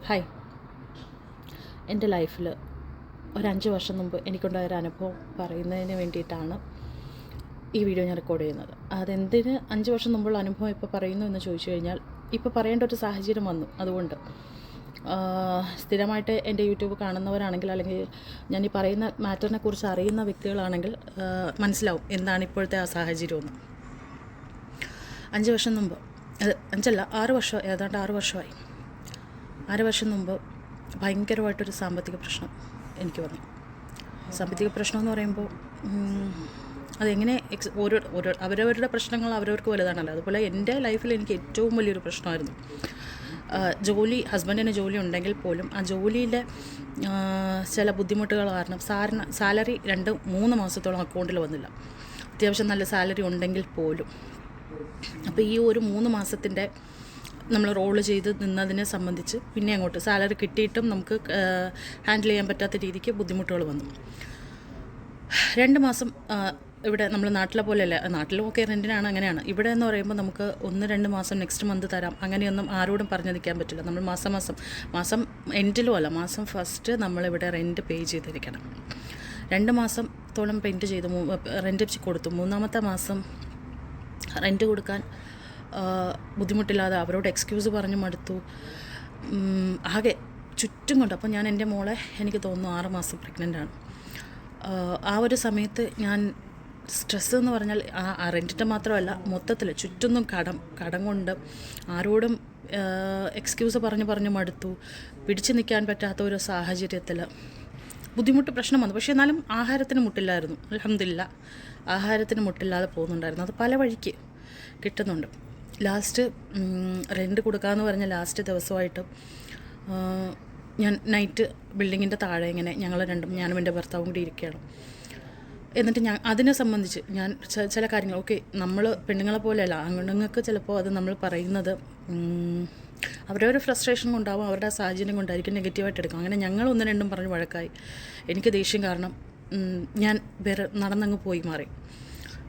Hi, എൻ്റെ ലൈഫിൽ ഒരു 5 വർഷം മുമ്പ് എനിക്കുണ്ടായൊരു അനുഭവം പറയുന്നതിന് വേണ്ടിയിട്ടാണ് ഈ വീഡിയോ ഞാൻ റെക്കോർഡ് ചെയ്യുന്നത്. അതെന്തിന് 5 വർഷം മുമ്പുള്ള അനുഭവം ഇപ്പോൾ പറയുന്നു എന്ന് ചോദിച്ചു കഴിഞ്ഞാൽ, ഇപ്പോൾ പറയേണ്ട ഒരു സാഹചര്യം വന്നു. അതുകൊണ്ട് സ്ഥിരമായിട്ട് എൻ്റെ യൂട്യൂബ് കാണുന്നവരാണെങ്കിൽ, അല്ലെങ്കിൽ ഞാൻ ഈ പറയുന്ന മാറ്ററിനെ കുറിച്ച് അറിയുന്ന വ്യക്തികളാണെങ്കിൽ മനസ്സിലാവും എന്താണ് ഇപ്പോഴത്തെ ആ സാഹചര്യമെന്ന്. 5 വർഷം മുമ്പ്, അത് 5 അല്ല 6 വർഷം, ഏതാണ്ട് 6 വർഷമായി. 6 വർഷം മുമ്പ് ഭയങ്കരമായിട്ടൊരു സാമ്പത്തിക പ്രശ്നം എനിക്ക് വന്നു. സാമ്പത്തിക പ്രശ്നം എന്ന് പറയുമ്പോൾ അതെങ്ങനെ അവരവരുടെ പ്രശ്നങ്ങൾ അവരവർക്ക് വലുതാണല്ലോ. അതുപോലെ എൻ്റെ ലൈഫിൽ എനിക്ക് ഏറ്റവും വലിയൊരു പ്രശ്നമായിരുന്നു ഹസ്ബൻഡിന് ജോലി ഉണ്ടെങ്കിൽ പോലും ആ ജോലിയിലെ ചില ബുദ്ധിമുട്ടുകൾ കാരണം സാലറി 2-3 മാസത്തോളം അക്കൗണ്ടിൽ വന്നില്ല. അത്യാവശ്യം നല്ല സാലറി ഉണ്ടെങ്കിൽ പോലും. അപ്പോൾ ഈ ഒരു 3 മാസത്തിൻ്റെ നമ്മൾ റോള് ചെയ്ത് നിന്നതിനെ സംബന്ധിച്ച് പിന്നെ അങ്ങോട്ട് സാലറി കിട്ടിയിട്ടും നമുക്ക് ഹാൻഡിൽ ചെയ്യാൻ പറ്റാത്ത രീതിക്ക് ബുദ്ധിമുട്ടുകൾ വന്നു. 2 മാസം ഇവിടെ നമ്മൾ നാട്ടിലെ പോലെയല്ല, നാട്ടിലുമൊക്കെ റെൻറ്റിനാണ്, അങ്ങനെയാണ്. ഇവിടെ എന്ന് പറയുമ്പോൾ നമുക്ക് 1-2 മാസം നെക്സ്റ്റ് മന്ത് തരാം, അങ്ങനെയൊന്നും ആരോടും പറഞ്ഞു നിൽക്കാൻ പറ്റില്ല. നമ്മൾ മാസം എൻഡിലും അല്ല, മാസം ഫസ്റ്റ് നമ്മളിവിടെ റെൻറ്റ് പേ ചെയ്തിരിക്കണം. 2 മാസത്തോളം റെൻറ്റ് കൊടുത്തു. 3-ാമത്തെ മാസം റെൻറ്റ് കൊടുക്കാൻ ബുദ്ധിമുട്ടില്ലാതെ അവരോട് എക്സ്ക്യൂസ് പറഞ്ഞ് മടുത്തു. ആകെ ചുറ്റും കൊണ്ട്. അപ്പോൾ ഞാൻ എൻ്റെ മോളെ, എനിക്ക് തോന്നുന്നു 6 മാസം പ്രഗ്നൻ്റാണ്. ആ ഒരു സമയത്ത് ഞാൻ സ്ട്രെസ്സ് എന്ന് പറഞ്ഞാൽ ആ റെൻറ്റിൻ്റെ മാത്രമല്ല, മൊത്തത്തിൽ ചുറ്റുന്നും കടം കൊണ്ട് ആരോടും എക്സ്ക്യൂസ് പറഞ്ഞ് മടുത്തു. പിടിച്ചു നിൽക്കാൻ പറ്റാത്ത ഒരു സാഹചര്യത്തിൽ പ്രശ്നം വന്നു. പക്ഷേ എന്നാലും ആഹാരത്തിന് മുട്ടില്ലായിരുന്നു. അൽഹംദുലില്ലാ, ആഹാരത്തിന് മുട്ടില്ലാതെ പോകുന്നുണ്ടായിരുന്നു. അത് പല വഴിക്ക് കിട്ടുന്നുണ്ട്. ലാസ്റ്റ് റെൻറ്റ് കൊടുക്കാമെന്ന് പറഞ്ഞ ലാസ്റ്റ് ദിവസമായിട്ട് ഞാൻ നൈറ്റ് ബിൽഡിങ്ങിൻ്റെ താഴെ ഇങ്ങനെ ഞാനും എൻ്റെ ഭർത്താവും കൂടി ഇരിക്കുകയാണ്. എന്നിട്ട് അതിനെ സംബന്ധിച്ച് ഞാൻ ചില കാര്യങ്ങൾ, ഓക്കെ, നമ്മൾ പെണ്ണുങ്ങളെ പോലെയല്ല, ആണുങ്ങൾക്ക് ചിലപ്പോൾ അത് നമ്മൾ പറയുന്നത് അവരവരുടെ ഫ്രസ്ട്രേഷൻ കൊണ്ടാവും, അവരുടെ സാഹചര്യം കൊണ്ടായിരിക്കും നെഗറ്റീവായിട്ട് എടുക്കും. അങ്ങനെ ഞങ്ങൾ 1-2 പറഞ്ഞ് വഴക്കായി. എനിക്ക് ദേഷ്യം കാരണം ഞാൻ നടന്നങ്ങ് പോയി മാറി.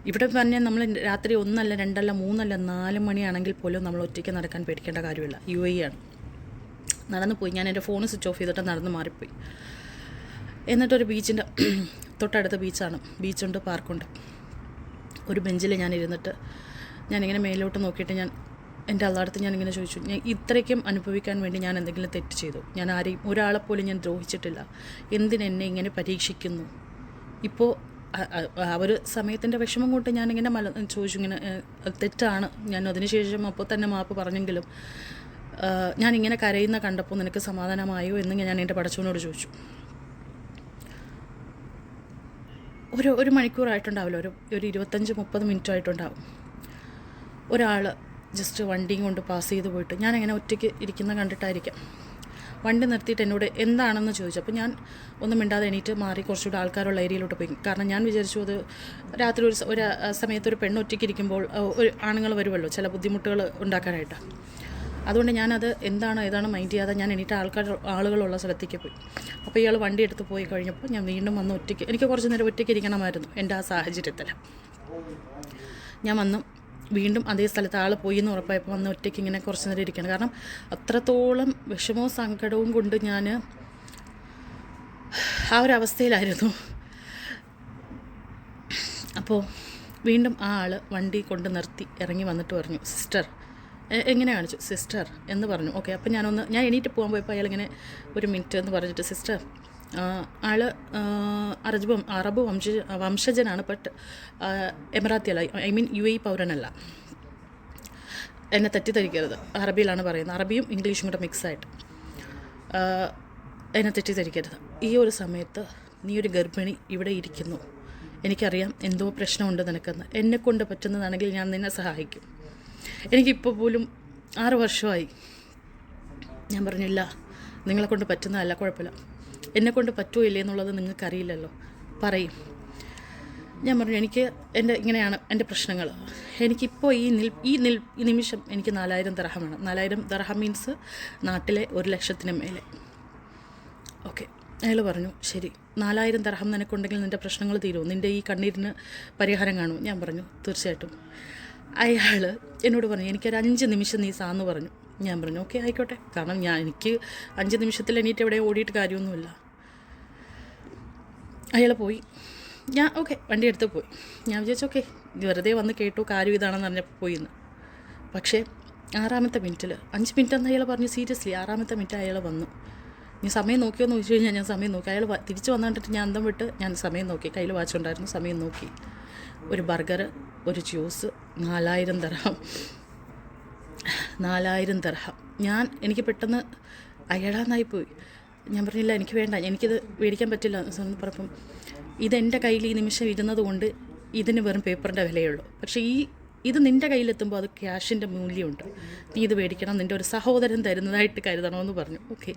ഇവിടെ പറഞ്ഞാൽ നമ്മൾ രാത്രി 1-അല്ല 2-അല്ല 3-അല്ല 4 മണിയാണെങ്കിൽ പോലും നമ്മൾ ഒറ്റയ്ക്ക് നടക്കാൻ പേടിക്കേണ്ട കാര്യമില്ല. UAE ആണ്. നടന്നു പോയി. ഞാൻ എൻ്റെ ഫോൺ സ്വിച്ച് ഓഫ് ചെയ്തിട്ട് നടന്ന് മാറിപ്പോയി. എന്നിട്ടൊരു ബീച്ചിൻ്റെ തൊട്ടടുത്ത ബീച്ചുണ്ട്, പാർക്കുണ്ട്. ഒരു ബെഞ്ചിൽ ഞാൻ ഇരുന്നിട്ട് ഞാനിങ്ങനെ മേലോട്ട് നോക്കിയിട്ട് എൻ്റെ അള്ളാടത്ത് ഞാനിങ്ങനെ ചോദിച്ചു, ഞാൻ ഇത്രയ്ക്കും അനുഭവിക്കാൻ വേണ്ടി ഞാൻ എന്തെങ്കിലും തെറ്റ് ചെയ്തു? ഞാൻ ഒരാളെപ്പോലും ഞാൻ ദ്രോഹിച്ചിട്ടില്ല. എന്തിനെന്നെ ഇങ്ങനെ പരീക്ഷിക്കുന്നു? ഇപ്പോൾ ആ ഒരു സമയത്തിൻ്റെ വിഷമം കൊണ്ട് ഞാനിങ്ങനെ ചോദിച്ചു, ഇങ്ങനെ തെറ്റാണ്. ഞാൻ അതിനുശേഷം അപ്പോൾ തന്നെ മാപ്പ് പറഞ്ഞെങ്കിലും ഞാനിങ്ങനെ കരയുന്ന കണ്ടപ്പോൾ നിനക്ക് സമാധാനമായോ എന്ന് ഞാൻ എൻ്റെ പടച്ചവനോട് ചോദിച്ചു. ഒരു മണിക്കൂറായിട്ടുണ്ടാവില്ല, ഒരു 25-30 മിനിറ്റ് ആയിട്ടുണ്ടാവും. ഒരാൾ ജസ്റ്റ് വണ്ടിയും കൊണ്ട് പാസ് ചെയ്ത് പോയിട്ട് ഞാനിങ്ങനെ ഒറ്റയ്ക്ക് ഇരിക്കുന്ന കണ്ടിട്ടായിരിക്കാം, വണ്ടി നിർത്തിയിട്ട് എന്നോട് എന്താണെന്ന് ചോദിച്ചു. അപ്പോൾ ഞാൻ ഒന്നും മിണ്ടാതെ എണീറ്റ് മാറി കുറച്ചുകൂടെ ആൾക്കാരുള്ള ഏരിയയിലോട്ട് പോയി. കാരണം ഞാൻ വിചാരിച്ചു അത് രാത്രി ഒരു സമയത്ത് ഒരു പെണ്ണ് ഒറ്റയ്ക്ക് ഇരിക്കുമ്പോൾ ഒരു ആണുങ്ങൾ വരുമല്ലോ ചില ബുദ്ധിമുട്ടുകൾ ഉണ്ടാക്കാനായിട്ട്. അതുകൊണ്ട് ഞാനത് ഏതാണ് മൈൻഡ് ചെയ്യാതെ ഞാൻ എണീറ്റ് ആളുകളുള്ള സ്ഥലത്തേക്ക് പോയി. അപ്പോൾ ഇയാൾ വണ്ടി എടുത്ത് പോയി കഴിഞ്ഞപ്പോൾ ഞാൻ വീണ്ടും വന്ന് ഒറ്റയ്ക്ക്, എനിക്ക് കുറച്ച് നേരം ഒറ്റയ്ക്ക് ഇരിക്കണമായിരുന്നു എൻ്റെ ആ സാഹചര്യത്തിൽ. ഞാൻ വന്നു വീണ്ടും അതേ സ്ഥലത്ത് ആൾ പോയി എന്ന് ഉറപ്പായപ്പോൾ വന്ന് ഒറ്റയ്ക്ക് ഇങ്ങനെ കുറച്ച് നേരം ഇരിക്കണം. കാരണം അത്രത്തോളം വിഷമവും സങ്കടവും കൊണ്ട് ഞാൻ ആ ഒരു അവസ്ഥയിലായിരുന്നു. അപ്പോൾ വീണ്ടും ആ ആൾ വണ്ടി കൊണ്ട് നിർത്തി ഇറങ്ങി വന്നിട്ട് പറഞ്ഞു, സിസ്റ്റർ, എങ്ങനെ കാണിച്ചു, സിസ്റ്റർ എന്ന് പറഞ്ഞു. ഓക്കെ, അപ്പോൾ ഞാൻ എണീറ്റ് പോകാൻ പോയപ്പോൾ അയാളിങ്ങനെ 1 മിനിറ്റ് എന്ന് പറഞ്ഞിട്ട്, സിസ്റ്റർ, ആൾ അറബ് വംശജനാണ്, ബട്ട് എമിറാത്തി അല്ല, UAE പൗരനല്ല. എന്നെ തെറ്റിദ്ധരിക്കരുത്, അറബിയിലാണ് പറയുന്നത്, അറബിയും ഇംഗ്ലീഷും കൂടെ മിക്സായിട്ട്. എന്നെ തെറ്റിദ്ധരിക്കരുത്. ഈ ഒരു സമയത്ത് നീ ഒരു ഗർഭിണി ഇവിടെ ഇരിക്കുന്നു, എനിക്കറിയാം എന്തോ പ്രശ്നമുണ്ട് നിനക്കെന്ന്. എന്നെക്കൊണ്ട് പറ്റുന്നതാണെങ്കിൽ ഞാൻ നിന്നെ സഹായിക്കും. എനിക്കിപ്പോൾ പോലും 6 വർഷമായി. ഞാൻ പറഞ്ഞില്ല, നിങ്ങളെക്കൊണ്ട് പറ്റുന്നതല്ല, കുഴപ്പമില്ല, എന്നെക്കൊണ്ട് പറ്റുമോ ഇല്ലേ എന്നുള്ളത് നിങ്ങൾക്കറിയില്ലല്ലോ, പറയും. ഞാൻ പറഞ്ഞു, ഇങ്ങനെയാണ് എൻ്റെ പ്രശ്നങ്ങൾ. എനിക്കിപ്പോൾ ഈ നിമിഷം എനിക്ക് 4000 ദിർഹം വേണം. 4000 ദിർഹം മീൻസ് നാട്ടിലെ 1,00,000 മേലെ. ഓക്കെ, അയാൾ പറഞ്ഞു, ശരി, 4000 ദിർഹം നിനക്കുണ്ടെങ്കിൽ നിൻ്റെ പ്രശ്നങ്ങൾ തീരുമോ? നിൻ്റെ ഈ കണ്ണീരിന് പരിഹാരം കാണുമോ? ഞാൻ പറഞ്ഞു, തീർച്ചയായിട്ടും. അയാൾ എന്നോട് പറഞ്ഞു, എനിക്കൊരു 5 നിമിഷം നീ സാന്ന് പറഞ്ഞു. ഞാൻ പറഞ്ഞു ഓക്കെ ആയിക്കോട്ടെ, കാരണം എനിക്ക് 5 നിമിഷത്തിൽ എണീറ്റ് എവിടെ ഓടിയിട്ട് കാര്യമൊന്നുമില്ല. അയാൾ പോയി. ഞാൻ ഓക്കെ വണ്ടി എടുത്ത് പോയി. ഞാൻ വിചാരിച്ചു ഓക്കെ വെറുതെ വന്ന് കേട്ടു, കാര്യം ഇതാണെന്ന് പറഞ്ഞപ്പോൾ പോയിന്ന്. പക്ഷേ 6-ാമത്തെ മിനിറ്റിൽ 5 മിനിറ്റ് എന്ന് അയാൾ പറഞ്ഞു. സീരിയസ്ലി 6-ാമത്തെ മിനിറ്റ് അയാൾ വന്നു. ഞാൻ സമയം നോക്കിയോന്ന് ചോദിച്ചു കഴിഞ്ഞാൽ ഞാൻ സമയം നോക്കി. അയാൾ തിരിച്ച് വന്നിട്ട് ഞാൻ അന്തം വിട്ട് ഞാൻ സമയം നോക്കി. കയ്യിൽ വാച്ചുണ്ടായിരുന്നു, സമയം നോക്കി. ഒരു ബർഗർ, ഒരു ജ്യൂസ്, 4000 ദിർഹം. എനിക്ക് പെട്ടെന്ന് അയടാന്നായിപ്പോയി. ഞാൻ പറഞ്ഞില്ല എനിക്ക് വേണ്ട, എനിക്കിത് മേടിക്കാൻ പറ്റില്ല എന്ന് പറഞ്ഞപ്പം ഇതെൻ്റെ കയ്യിൽ ഈ നിമിഷം ഇരുന്നത് കൊണ്ട് ഇതിന് വെറും പേപ്പറിൻ്റെ വിലയുള്ളൂ. പക്ഷേ ഇത് നിൻ്റെ കയ്യിലെത്തുമ്പോൾ അത് ക്യാഷിൻ്റെ മൂല്യമുണ്ട്. നീ ഇത് മേടിക്കണം, നിൻ്റെ ഒരു സഹോദരൻ തരുന്നതായിട്ട് കരുതണമെന്ന് പറഞ്ഞു. ഓക്കെ,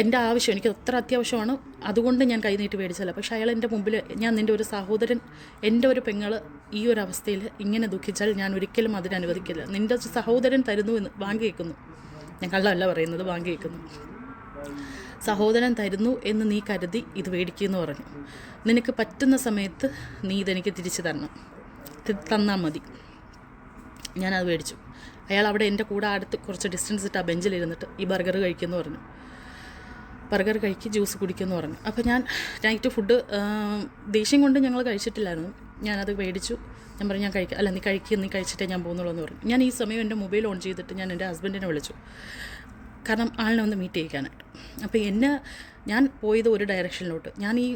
എൻ്റെ ആവശ്യം എനിക്ക് അത്ര അത്യാവശ്യമാണ്, അതുകൊണ്ട് ഞാൻ കൈ നീട്ടി മേടിച്ചല്ല. പക്ഷേ അയാൾ എൻ്റെ മുമ്പിൽ ഞാൻ നിൻ്റെ ഒരു സഹോദരൻ, എൻ്റെ ഒരു പെങ്ങൾ ഈ ഒരു അവസ്ഥയിൽ ഇങ്ങനെ ദുഃഖിച്ചാൽ ഞാൻ ഒരിക്കലും അതിനനുവദിക്കില്ല. നിൻ്റെ സഹോദരൻ തരുന്നു എന്ന് വാങ്ങി വയ്ക്കുന്നു. ഞാൻ കള്ളമല്ല പറയുന്നത്, വാങ്ങി വയ്ക്കുന്നു. സഹോദരൻ തരുന്നു എന്ന് നീ കരുതി ഇത് മേടിക്കുമെന്ന് പറഞ്ഞു. നിനക്ക് പറ്റുന്ന സമയത്ത് നീ ഇതെനിക്ക് തിരിച്ചു തന്നാൽ മതി. ഞാനത് മേടിച്ചു. അയാൾ അവിടെ എൻ്റെ കൂടെ അടുത്ത് കുറച്ച് ഡിസ്റ്റൻസ് ഇട്ട് ആ ബെഞ്ചിലിരുന്നിട്ട് ഈ ബർഗർ കഴിക്കുമെന്ന് പറഞ്ഞു. ബർഗർ കഴിക്ക്, ജ്യൂസ് കുടിക്കുമെന്ന് പറഞ്ഞു. അപ്പോൾ ഞാൻ നൈറ്റ് ഫുഡ് ദേഷ്യം കൊണ്ട് ഞങ്ങൾ കഴിച്ചിട്ടില്ലായിരുന്നു. ഞാനത് മേടിച്ചു. ഞാൻ പറഞ്ഞു ഞാൻ കഴിക്കാം, അല്ല നീ കഴിച്ചിട്ടേ ഞാൻ പോകുന്നുള്ളൂ എന്ന് പറഞ്ഞു. ഞാൻ ഈ സമയം എൻ്റെ മൊബൈൽ ഓൺ ചെയ്തിട്ട് ഞാൻ എൻ്റെ ഹസ്ബൻഡിനെ വിളിച്ചു, കാരണം ആളിനെ ഒന്ന് മീറ്റ് ചെയ്യിക്കാനായിട്ട്. അപ്പോൾ ഞാൻ പോയത് ഒരു ഡയറക്ഷനിലോട്ട്. ഞാൻ ഈ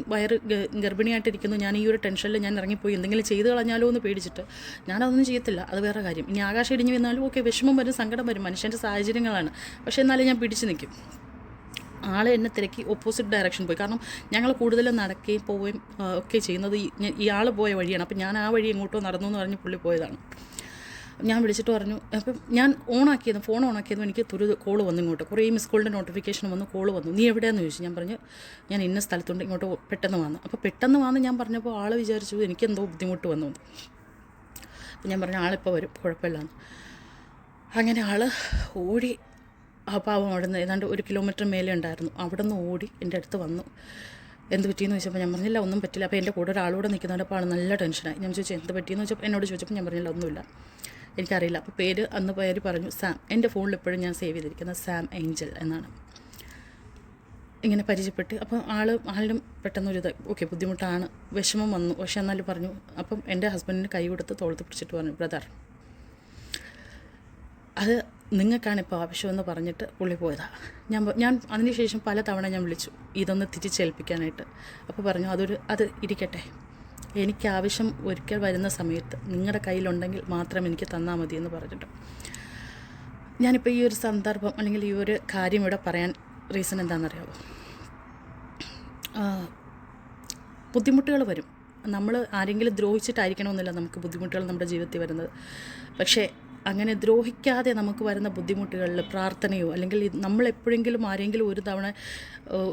ഗർഭിണിയായിട്ടിരിക്കുന്നു, ഞാൻ ഈ ഒരു ടെൻഷനിൽ ഞാൻ ഇറങ്ങിപ്പോയി എന്തെങ്കിലും ചെയ്ത് കളഞ്ഞാലോ എന്ന് പേടിച്ചിട്ട് ഞാനതൊന്നും ചെയ്യത്തില്ല. അത് വേറെ കാര്യം. ഇനി ആകാശം ഇടിഞ്ഞ് വന്നാലും ഓക്കെ, വിഷമം വരും, സങ്കടം വരും, മനുഷ്യൻ്റെ സാഹചര്യങ്ങളാണ്. പക്ഷേ എന്നാലും ഞാൻ പിടിച്ച് നിൽക്കും. ആൾ എന്നെ തിരക്കി ഓപ്പോസിറ്റ് ഡയറക്ഷൻ പോയി. കാരണം ഞങ്ങൾ കൂടുതലും നടക്കുകയും പോവുകയും ഒക്കെ ചെയ്യുന്നത് ഈ ആൾ പോയ വഴിയാണ്. അപ്പോൾ ഞാൻ ആ വഴി എങ്ങോട്ടോ നടന്നു എന്ന് പറഞ്ഞ് പുള്ളി പോയതാണ്. ഞാൻ വിളിച്ചിട്ട് പറഞ്ഞു. അപ്പം ഞാൻ ഫോൺ ഓണാക്കിയതും എനിക്ക് കോള് വന്നു. ഇങ്ങോട്ട് കുറേ മിസ് കോളിൻ്റെ നോട്ടിഫിക്കേഷൻ വന്നു, കോള് വന്നു. നീ എവിടെയാണെന്ന് ചോദിച്ചു. ഞാൻ പറഞ്ഞു ഞാൻ ഇന്ന സ്ഥലത്തുണ്ട്, ഇങ്ങോട്ട് പെട്ടെന്ന് വന്നു. അപ്പോൾ പെട്ടെന്ന് വന്ന് ഞാൻ പറഞ്ഞപ്പോൾ ആൾ വിചാരിച്ചു എനിക്കെന്തോ ബുദ്ധിമുട്ട് വന്നു. അപ്പം ഞാൻ പറഞ്ഞു ആളിപ്പോൾ വരും, കുഴപ്പമില്ലാന്ന്. അങ്ങനെ ആൾ ഓടി. ആ പാവം അവിടെ നിന്ന് ഏതാണ്ട് 1 കിലോമീറ്റർ മേലെ ഉണ്ടായിരുന്നു. അവിടെ നിന്ന് ഓടി എൻ്റെ അടുത്ത് വന്നു. എന്ത് പറ്റിയെന്ന് ചോദിച്ചപ്പോൾ ഞാൻ പറഞ്ഞില്ല ഒന്നും പറ്റില്ല. അപ്പോൾ എൻ്റെ കൂടെ ഒരാളൂടെ നിൽക്കുന്നുണ്ട്. അപ്പോൾ ആൾ നല്ല ടെൻഷനായി. ഞാൻ ചോദിച്ചു എന്ത് പറ്റിയെന്ന് ചോദിച്ചപ്പോൾ എന്നോട് ചോദിച്ചപ്പോൾ ഞാൻ പറഞ്ഞില്ല ഒന്നുമില്ല, എനിക്കറിയില്ല. അപ്പോൾ പേര് പറഞ്ഞു സാം. എൻ്റെ ഫോണിൽ എപ്പോഴും ഞാൻ സേവ് ചെയ്തിരിക്കുന്നത് സാം ഏഞ്ചൽ എന്നാണ്. ഇങ്ങനെ പരിചയപ്പെട്ട് അപ്പോൾ ആളിനും പെട്ടെന്നൊരിത് ഓക്കെ ബുദ്ധിമുട്ടാണ്, വിഷമം വന്നു. പക്ഷെ എന്നാലും പറഞ്ഞു. അപ്പം എൻ്റെ ഹസ്ബൻഡിന് കൈ കൊടുത്ത് തോളത്ത് പിടിച്ചിട്ട് പറഞ്ഞു ബ്രദർ അത് നിങ്ങൾക്കാണിപ്പോൾ ആവശ്യമെന്ന് പറഞ്ഞിട്ട് പുള്ളി പോയതാണ്. ഞാൻ അതിനുശേഷം പല തവണ ഞാൻ വിളിച്ചു ഇതൊന്ന് തിരിച്ചേൽപ്പിക്കാനായിട്ട്. അപ്പോൾ പറഞ്ഞു അത് ഇരിക്കട്ടെ, എനിക്ക് ആവശ്യം ഒരിക്കൽ വരുന്ന സമയത്ത് നിങ്ങളുടെ കയ്യിലുണ്ടെങ്കിൽ മാത്രം എനിക്ക് തന്നാൽ മതി എന്ന് പറഞ്ഞിട്ട്. ഞാനിപ്പോൾ ഈ ഒരു സന്ദർഭം അല്ലെങ്കിൽ ഈ ഒരു കാര്യം ഇവിടെ പറയാൻ റീസൺ എന്താണെന്നറിയാമോ? ബുദ്ധിമുട്ടുകൾ വരും. നമ്മൾ ആരെങ്കിലും ദ്രോഹിച്ചിട്ടായിരിക്കണമെന്നില്ല നമുക്ക് ബുദ്ധിമുട്ടുകൾ നമ്മുടെ ജീവിതത്തിൽ വരുന്നത്. പക്ഷേ അങ്ങനെ ദ്രോഹിക്കാതെ നമുക്ക് വരുന്ന ബുദ്ധിമുട്ടുകളിൽ പ്രാർത്ഥനയോ അല്ലെങ്കിൽ നമ്മളെപ്പോഴെങ്കിലും ആരെങ്കിലും ഒരു തവണ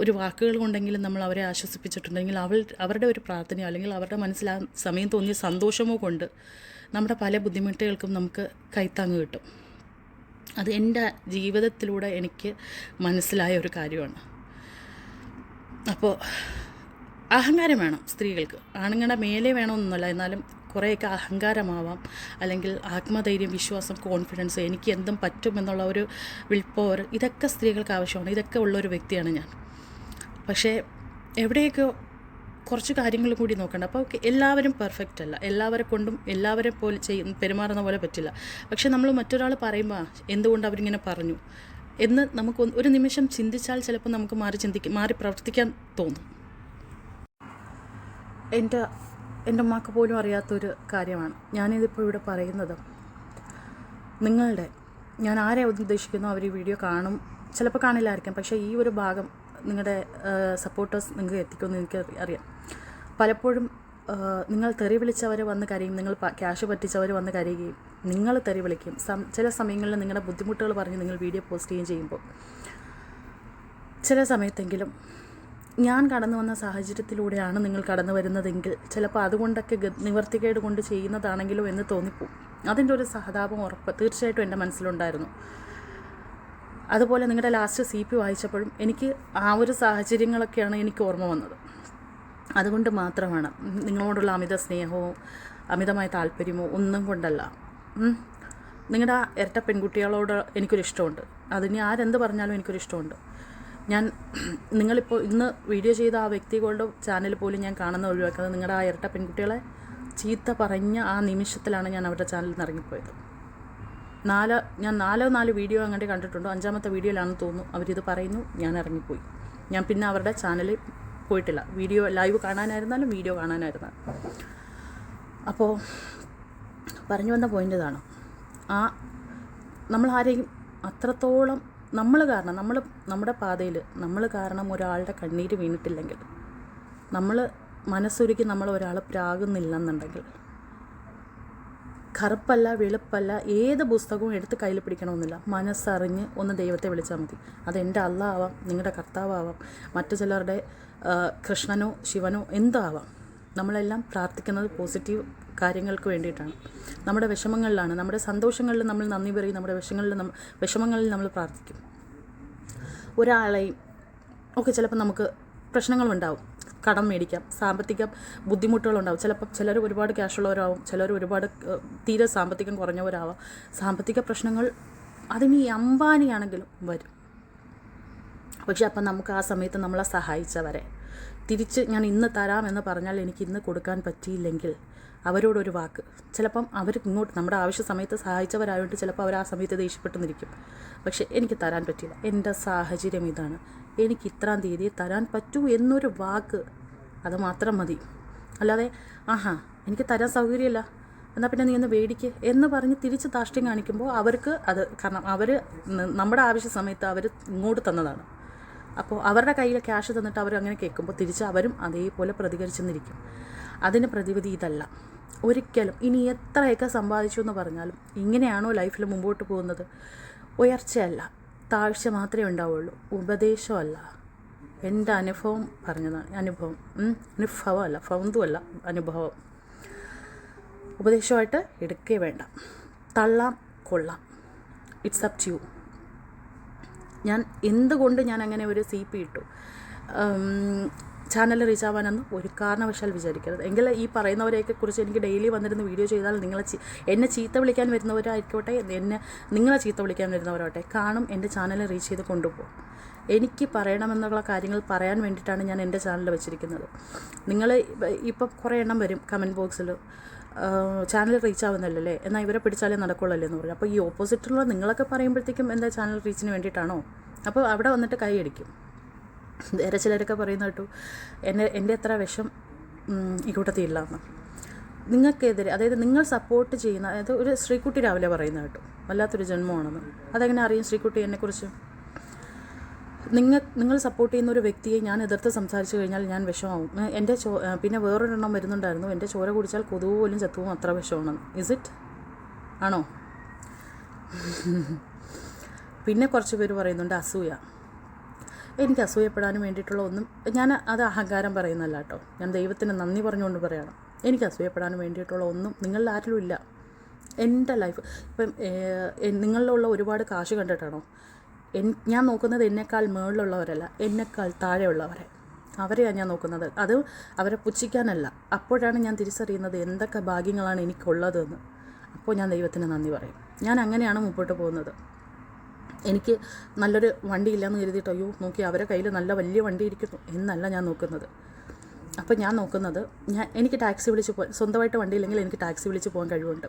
ഒരു വാക്കുകൾ കൊണ്ടെങ്കിലും നമ്മൾ അവരെ ആശ്വസിപ്പിച്ചിട്ടുണ്ടെങ്കിൽ അവരുടെ ഒരു പ്രാർത്ഥനയോ അല്ലെങ്കിൽ അവരുടെ മനസ്സിൽ ആ സമയം തോന്നിയ സന്തോഷമോ കൊണ്ട് നമ്മുടെ പല ബുദ്ധിമുട്ടുകൾക്കും നമുക്ക് കൈത്താങ്ങ് കിട്ടും. അത് എൻ്റെ ജീവിതത്തിലൂടെ എനിക്ക് മനസ്സിലായ ഒരു കാര്യമാണ്. അപ്പോൾ അഹങ്കാരം വേണം സ്ത്രീകൾക്ക്, ആണുങ്ങളുടെ മേലെ വേണമെന്നല്ല, എന്നാലും കുറേയൊക്കെ അഹങ്കാരമാവാം, അല്ലെങ്കിൽ ആത്മധൈര്യം, വിശ്വാസം, കോൺഫിഡൻസ്, എനിക്ക് എന്തും പറ്റുമെന്നുള്ള ഒരു വിൽ പവർ, ഇതൊക്കെ സ്ത്രീകൾക്ക് ആവശ്യമാണ്. ഇതൊക്കെ ഉള്ളൊരു വ്യക്തിയാണ് ഞാൻ. പക്ഷേ എവിടെയൊക്കെ കുറച്ച് കാര്യങ്ങൾ കൂടി നോക്കണ്ട. അപ്പോൾ എല്ലാവരും പെർഫെക്റ്റ് അല്ല, എല്ലാവരെ കൊണ്ടും എല്ലാവരെ പോലെ പെരുമാറുന്ന പോലെ പറ്റില്ല. പക്ഷേ നമ്മൾ മറ്റൊരാൾ പറയുമ്പോൾ എന്തുകൊണ്ട് അവരിങ്ങനെ പറഞ്ഞു എന്ന് നമുക്ക് ഒരു നിമിഷം ചിന്തിച്ചാൽ ചിലപ്പോൾ നമുക്ക് മാറി പ്രവർത്തിക്കാൻ തോന്നും. എൻ്റെ ഉമ്മാക്ക് പോലും അറിയാത്തൊരു കാര്യമാണ് ഞാനിതിപ്പോൾ ഇവിടെ പറയുന്നത്. ഞാൻ ആരെ ഉദ്ദേശിക്കുന്നു അവർ ഈ വീഡിയോ കാണും, ചിലപ്പോൾ കാണില്ലായിരിക്കാം. പക്ഷേ ഈ ഒരു ഭാഗം നിങ്ങളുടെ സപ്പോർട്ടേഴ്സ് നിങ്ങൾക്ക് എത്തിക്കുമെന്ന് എനിക്ക് അറിയാം. പലപ്പോഴും നിങ്ങൾ തെറി വിളിച്ചവർ വന്ന് കരയും, നിങ്ങൾ ക്യാഷ് പറ്റിച്ചവർ വന്ന് കരയുകയും നിങ്ങൾ തെറി വിളിക്കും. ചില സമയങ്ങളിൽ നിങ്ങളുടെ ബുദ്ധിമുട്ടുകൾ പറഞ്ഞ് നിങ്ങൾ വീഡിയോ പോസ്റ്റ് ചെയ്യുമ്പോൾ ചില സമയത്തെങ്കിലും ഞാൻ കടന്നു വന്ന സാഹചര്യത്തിലൂടെയാണ് നിങ്ങൾ കടന്നു വരുന്നതെങ്കിൽ ചിലപ്പോൾ അതുകൊണ്ടൊക്കെ നിവർത്തികേട് കൊണ്ട് ചെയ്യുന്നതാണെങ്കിലോ എന്ന് തോന്നിപ്പോവും. അതിൻ്റെ ഒരു സഹതാപം തീർച്ചയായിട്ടും എൻ്റെ മനസ്സിലുണ്ടായിരുന്നു. അതുപോലെ നിങ്ങളുടെ ലാസ്റ്റ് CP വായിച്ചപ്പോഴും എനിക്ക് ആ ഒരു സാഹചര്യങ്ങളൊക്കെയാണ് എനിക്ക് ഓർമ്മ വന്നത്. അതുകൊണ്ട് മാത്രമാണ്, നിങ്ങളോടുള്ള അമിത സ്നേഹമോ അമിതമായ താല്പര്യമോ ഒന്നും കൊണ്ടല്ല. നിങ്ങളുടെ ആ ഇരട്ട പെൺകുട്ടികളോട് എനിക്കൊരിഷ്ടമുണ്ട്. അതിന് ആരെന്ത് പറഞ്ഞാലും എനിക്കൊരിഷ്ടമുണ്ട്. ഞാൻ നിങ്ങളിപ്പോൾ ഇന്ന് വീഡിയോ ചെയ്ത ആ വ്യക്തികളുടെ ചാനൽ പോലും ഞാൻ കാണുന്ന ഒഴിവാക്കുന്നത് നിങ്ങളുടെ ആ ഇരട്ട പെൺകുട്ടികളെ ചീത്ത പറഞ്ഞ ആ നിമിഷത്തിലാണ് ഞാൻ അവരുടെ ചാനലിൽ നിന്ന് ഇറങ്ങിപ്പോയത്. ഞാൻ നാല് വീഡിയോ അങ്ങോട്ട് കണ്ടിട്ടുണ്ട്. 5ാമത്തെ വീഡിയോയിലാണെന്ന് തോന്നുന്നു അവരിത് പറയുന്നു, ഞാൻ ഇറങ്ങിപ്പോയി. ഞാൻ പിന്നെ അവരുടെ ചാനലിൽ പോയിട്ടില്ല. വീഡിയോ ലൈവ് കാണാനായിരുന്നാലും വീഡിയോ കാണാനായിരുന്നാലും. അപ്പോൾ പറഞ്ഞു വന്ന പോയിൻ്റ് ഇതാണ്. നമ്മൾ ആരെയും അത്രത്തോളം നമ്മുടെ പാതയിൽ നമ്മൾ കാരണം ഒരാളുടെ കണ്ണീര് വീണിട്ടില്ലെങ്കിൽ, നമ്മൾ മനസ്സൊരുക്കി നമ്മൾ ഒരാളെ പ്രാകുന്നില്ലെന്നുണ്ടെങ്കിൽ, കറുപ്പല്ല വെളുപ്പല്ല ഏത് പുസ്തകവും എടുത്ത് കയ്യിൽ പിടിക്കണമെന്നില്ല. മനസ്സറിഞ്ഞ് ഒന്ന് ദൈവത്തെ വിളിച്ചാൽ മതി. അതെൻ്റെ അല്ലാഹ് ആവാം, നിങ്ങളുടെ കർത്താവാവാം, മറ്റു ചിലരുടെ കൃഷ്ണനോ ശിവനോ എന്തോ ആവാം. നമ്മളെല്ലാം പ്രാർത്ഥിക്കുന്നത് പോസിറ്റീവ് കാര്യങ്ങൾക്ക് വേണ്ടിയിട്ടാണ്. നമ്മുടെ വിഷമങ്ങളിലാണ്, നമ്മുടെ സന്തോഷങ്ങളിൽ നമ്മൾ നന്ദി പറയും, നമ്മുടെ വിഷമങ്ങളിൽ നമ്മൾ പ്രാർത്ഥിക്കും. ഒരാളെയും ഒക്കെ ചിലപ്പോൾ നമുക്ക് പ്രശ്നങ്ങളുണ്ടാവും, കടം മേടിക്കാം, സാമ്പത്തിക ബുദ്ധിമുട്ടുകളുണ്ടാവും. ചിലപ്പോൾ ചിലർ ഒരുപാട് ക്യാഷുള്ളവരാവും, ചിലർ ഒരുപാട് തീരെ സാമ്പത്തികം കുറഞ്ഞവരാവാം. സാമ്പത്തിക പ്രശ്നങ്ങൾ അതിന് ഈ അംബാനിയാണെങ്കിലും വരും. പക്ഷെ അപ്പം നമുക്ക് ആ സമയത്ത് നമ്മളെ സഹായിച്ചവരെ തിരിച്ച് ഞാൻ ഇന്ന് തരാമെന്ന് പറഞ്ഞാൽ എനിക്ക് ഇന്ന് കൊടുക്കാൻ പറ്റിയില്ലെങ്കിൽ അവരോടൊരു വാക്ക്, ചിലപ്പം അവർ ഇങ്ങോട്ട് നമ്മുടെ ആവശ്യ സമയത്ത് സഹായിച്ചവരായതുകൊണ്ട് ചിലപ്പോൾ അവർ ആ സമയത്ത് ദേഷ്യപ്പെട്ട് നിൽക്കും. പക്ഷെ എനിക്ക് തരാൻ പറ്റില്ല, എൻ്റെ സാഹചര്യം ഇതാണ്, എനിക്ക് ഇത്രാം തീയതി തരാൻ പറ്റൂ എന്നൊരു വാക്ക്, അത് മാത്രം മതി. അല്ലാതെ എനിക്ക് തരാൻ സൗകര്യമില്ല, എന്നാൽ പിന്നെ നീ ഒന്ന് മേടിക്ക് എന്ന് പറഞ്ഞ് തിരിച്ച് ധാർഷ്ട്യം കാണിക്കുമ്പോൾ അവർക്ക് അത്, കാരണം അവർ നമ്മുടെ ആവശ്യ സമയത്ത് അവർ ഇങ്ങോട്ട് തന്നതാണ്. അപ്പോൾ അവരുടെ കയ്യിൽ ക്യാഷ് തന്നിട്ട് അവർ അങ്ങനെ കേൾക്കുമ്പോൾ തിരിച്ച് അവരും അതേപോലെ പ്രതികരിച്ചെന്നിരിക്കും. അതിന് പ്രതിവിധി ഇതല്ല ഒരിക്കലും. ഇനി എത്രയൊക്കെ സമ്പാദിച്ചു എന്ന് പറഞ്ഞാലും ഇങ്ങനെയാണോ ലൈഫിൽ മുമ്പോട്ട് പോകുന്നത്? ഉയർച്ചയല്ല, താഴ്ച മാത്രമേ ഉണ്ടാവുള്ളൂ. ഉപദേശമല്ല, എൻ്റെ അനുഭവം പറഞ്ഞതാണ്. അനുഭവമല്ല, ഫൗന്തുമല്ല, അനുഭവം. ഉപദേശമായിട്ട് എടുക്കേ വേണ്ട. തള്ളാം കൊള്ളാം, ഇറ്റ്സ് അപ് ടു യു. ഞാൻ എന്തുകൊണ്ട് ഞാൻ അങ്ങനെ ഒരു CP ഇട്ടു, ചാനൽ റീച്ച് ആവാനെന്ന് ഒരു കാരണവശാൽ വിചാരിക്കരുത്. എങ്കിൽ ഈ പറയുന്നവരെയൊക്കെ കുറിച്ച് എനിക്ക് ഡെയിലി വന്നിരുന്ന് വീഡിയോ ചെയ്താൽ എന്നെ ചീത്ത വിളിക്കാൻ വരുന്നവരായിക്കോട്ടെ, നിങ്ങളെ ചീത്ത വിളിക്കാൻ വരുന്നവരാകട്ടെ, കാണും, എൻ്റെ ചാനൽ റീച്ച് ചെയ്ത് കൊണ്ടുപോകും. എനിക്ക് പറയണമെന്നുള്ള കാര്യങ്ങൾ പറയാൻ വേണ്ടിയിട്ടാണ് ഞാൻ എൻ്റെ ചാനൽ വെച്ചിരിക്കുന്നത്. നിങ്ങൾ ഇപ്പം കുറേ എണ്ണം വരും കമൻറ്റ് ബോക്സിൽ, ചാനൽ റീച്ച് ആവുന്നില്ലല്ലേ, എന്നാൽ ഇവരെ പിടിച്ചാലേ നടക്കുള്ളല്ലേ എന്ന് പറയും. അപ്പോൾ ഈ ഓപ്പോസിറ്റുള്ള നിങ്ങളൊക്കെ പറയുമ്പോഴത്തേക്കും എന്താ ചാനൽ റീച്ചിന് വേണ്ടിയിട്ടാണോ? അപ്പോൾ അവിടെ വന്നിട്ട് കൈയടിക്കും. വേറെ ചിലരൊക്കെ പറയുന്ന കേട്ടു എൻ്റെ എത്ര വിഷം ഈ കൂട്ടത്തിൽ ഇല്ലയെന്ന്. നിങ്ങൾക്കെതിരെ, അതായത് നിങ്ങൾ സപ്പോർട്ട് ചെയ്യുന്ന, അതായത് ഒരു ശ്രീകുട്ടി രാവിലെ പറയുന്ന കേട്ടു വല്ലാത്തൊരു ജന്മമാണെന്ന്. അതെങ്ങനെ അറിയും ശ്രീകുട്ടി എന്നെക്കുറിച്ച്? നിങ്ങൾ സപ്പോർട്ട് ചെയ്യുന്ന ഒരു വ്യക്തിയെ ഞാൻ എതിർത്ത് സംസാരിച്ചു കഴിഞ്ഞാൽ ഞാൻ വിഷമാവും. എൻ്റെ പിന്നെ വേറൊരെണ്ണം വരുന്നുണ്ടായിരുന്നു, എൻ്റെ ചോര കുടിച്ചാൽ കൊതുക് പോലും ചത്തുവും, അത്ര വിഷമാണെന്ന്. Is it? ആണോ? പിന്നെ കുറച്ച് പേര് പറയുന്നുണ്ട് അസൂയ. എനിക്ക് അസൂയപ്പെടാനും വേണ്ടിയിട്ടുള്ള ഒന്നും, അത് അഹങ്കാരം പറയുന്നല്ല കേട്ടോ, ഞാൻ ദൈവത്തിന് നന്ദി പറഞ്ഞുകൊണ്ട് പറയണം. എനിക്ക് അസൂയപ്പെടാനും വേണ്ടിയിട്ടുള്ള ഒന്നും നിങ്ങളിൽ ആരിലും ഇല്ല. എൻ്റെ ലൈഫ് ഇപ്പം നിങ്ങളിലുള്ള ഒരുപാട് കാശ് കണ്ടിട്ടാണോ? ഞാൻ നോക്കുന്നത് എന്നെക്കാൾ മുകളിലുള്ളവരല്ല, എന്നെക്കാൾ താഴെയുള്ളവരെ, അവരെയാണ് ഞാൻ നോക്കുന്നത്. അത് അവരെ പുച്ഛിക്കാനല്ല. അപ്പോഴാണ് ഞാൻ തിരിച്ചറിയുന്നത് എന്തൊക്കെ ഭാഗ്യങ്ങളാണ് എനിക്കുള്ളതെന്ന്. അപ്പോൾ ഞാൻ ദൈവത്തിന് നന്ദി പറയും. ഞാൻ അങ്ങനെയാണ് മുമ്പോട്ട് പോകുന്നത്. എനിക്ക് നല്ലൊരു വണ്ടി ഇല്ലയെന്ന് കരുതിയിട്ട് അയ്യോ നോക്കി അവരെ കയ്യിൽ നല്ല വലിയ വണ്ടി ഇരിക്കുന്നു എന്നല്ല ഞാൻ നോക്കുന്നത്. അപ്പോൾ ഞാൻ നോക്കുന്നത്, എനിക്ക് ടാക്സി വിളിച്ച് പോകാൻ, സ്വന്തമായിട്ട് വണ്ടിയില്ലെങ്കിൽ എനിക്ക് ടാക്സി വിളിച്ച് പോകാൻ കഴിവുണ്ട്.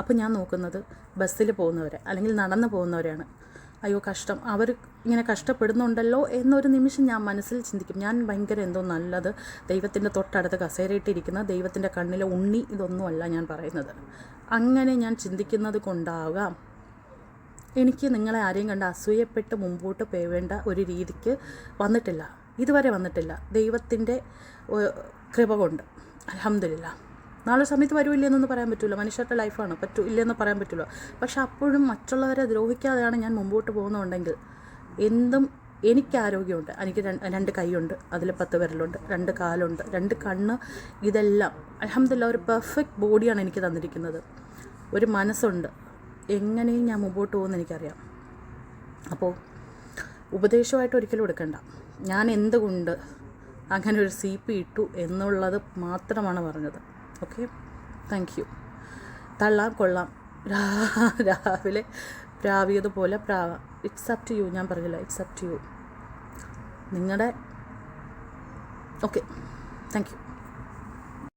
അപ്പോൾ ഞാൻ നോക്കുന്നത് ബസ്സിൽ പോകുന്നവരെ അല്ലെങ്കിൽ നടന്ന് പോകുന്നവരെയാണ്. അയ്യോ കഷ്ടം, അവർ ഇങ്ങനെ കഷ്ടപ്പെടുന്നുണ്ടല്ലോ എന്നൊരു നിമിഷം ഞാൻ മനസ്സിൽ ചിന്തിക്കും. ഞാൻ ഭയങ്കര എന്തോ നല്ലത്, ദൈവത്തിൻ്റെ തൊട്ടടുത്ത് കസേരയിട്ടിരിക്കുന്ന ദൈവത്തിൻ്റെ കണ്ണിലെ ഉണ്ണി, ഇതൊന്നുമല്ല ഞാൻ പറയുന്നത്. അങ്ങനെ ഞാൻ ചിന്തിക്കുന്നത് കൊണ്ടാകാം എനിക്ക് നിങ്ങളെ ആരെയും കണ്ട് അസൂയപ്പെട്ട് മുമ്പോട്ട് പോവേണ്ട ഒരു രീതിക്ക് ഇതുവരെ വന്നിട്ടില്ല. ദൈവത്തിൻ്റെ കൃപ കൊണ്ട് അൽഹംദുലില്ലാഹ്. നാളെ സമയത്ത് വരുമില്ലെന്നൊന്നും പറയാൻ പറ്റില്ല, മനുഷ്യരുടെ ലൈഫാണ്, ഇല്ലെന്ന് പറയാൻ പറ്റില്ല. പക്ഷെ അപ്പോഴും മറ്റുള്ളവരെ ദ്രോഹിക്കാതെയാണ് ഞാൻ മുമ്പോട്ട് പോകുന്നുണ്ടെങ്കിൽ എന്തും, എനിക്ക് ആരോഗ്യമുണ്ട്, എനിക്ക് 2 കൈയുണ്ട്, അതിൽ 10 വിരലുണ്ട്, 2 കാലുണ്ട്, 2 കണ്ണ്, ഇതെല്ലാം അൽഹംദുലില്ലാഹ് ഒരു പെർഫെക്റ്റ് ബോഡിയാണ് എനിക്ക് തന്നിരിക്കുന്നത്. ഒരു മനസ്സുണ്ട്, എങ്ങനെയും ഞാൻ മുമ്പോട്ട് പോകുമെന്ന് എനിക്കറിയാം. അപ്പോൾ ഉപദേശമായിട്ട് ഒരിക്കലും എടുക്കണ്ട. ഞാൻ എന്തുകൊണ്ട് അങ്ങനെ ഒരു CP ഇട്ടു എന്നുള്ളത് മാത്രമാണ് പറഞ്ഞത്. Okay, thank U. തള്ളാം കൊള്ളാം, രാവിലെ പ്രാവിയതുപോലെ പ്രാവാം. It's up to you. ഞാൻ പറഞ്ഞില്ല, ഇറ്റ്സ് അപ് ടു യു. നിങ്ങളുടെ ഓക്കെ. Thank U.